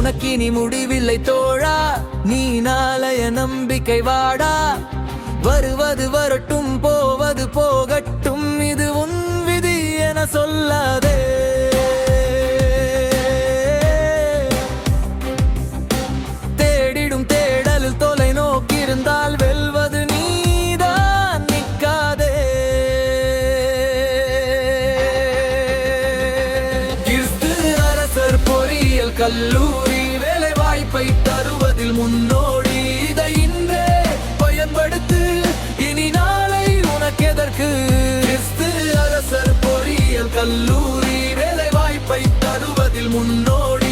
உனக்கினி முடிவில்லை தோழா, நீ நாளைய நம்பிக்கை வாடா. வருவது வரட்டும், போவது போகட்டும், இது உன் விதி என சொல்லாதே. தேடிடும் தேடலில் தொலைநோக்கி இருந்தால் வெல்வது நீதான், நிற்காதே. கிறிஸ்து அரசர் பொறியியல் கல்லூரி வேலை வாய்ப்பை தருவதில் முன்னோடி. இதை இன்றே பயன்படுத்து, இனி நாளை உனக்கெதற்கு. கிறிஸ்து அரசர் பொறியியல் கல்லூரி வேலை வாய்ப்பை தருவதில் முன்னோடி.